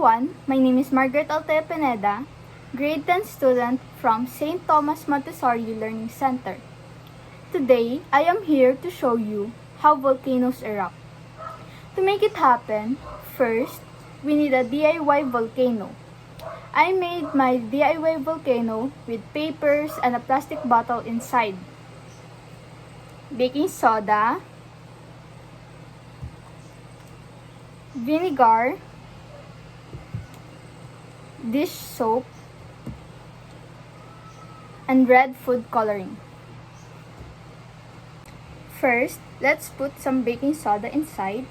everyone, my name is Marga-Althea, grade 10 student from St. Thomas Montessori Learning Center. Today, I am here to show you how volcanoes erupt. To make it happen, first, we need a DIY volcano. I made my DIY volcano with papers and a plastic bottle inside, baking soda, vinegar, dish soap, and red food coloring. First, let's put some baking soda inside.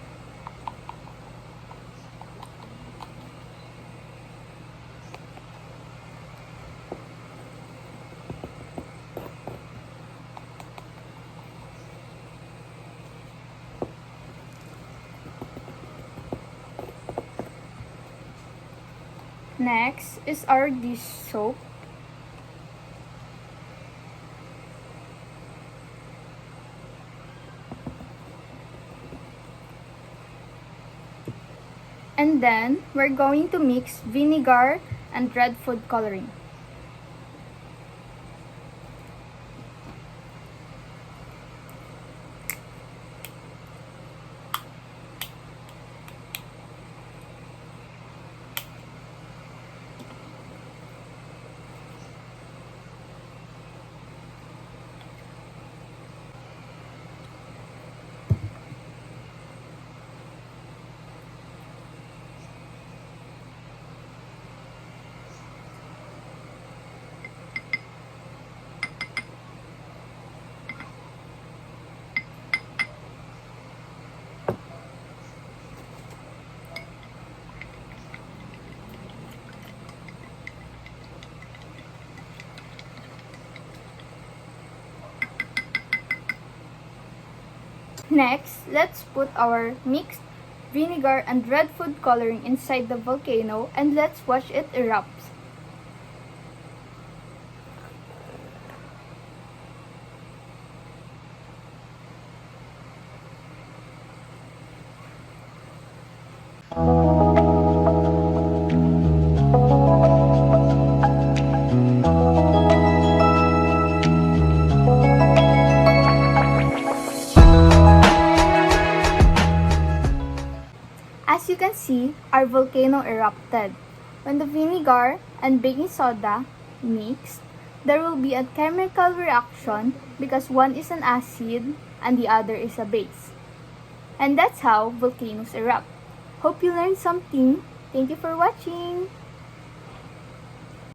Next is our dish soap. And then, we're going to mix vinegar and red food coloring. Next, let's put our mixed vinegar and red food coloring inside the volcano and let's watch it erupt. As you can see, our volcano erupted. When the vinegar and baking soda mixed, there will be a chemical reaction because one is an acid and the other is a base. And that's how volcanoes erupt. Hope you learned something. Thank you for watching.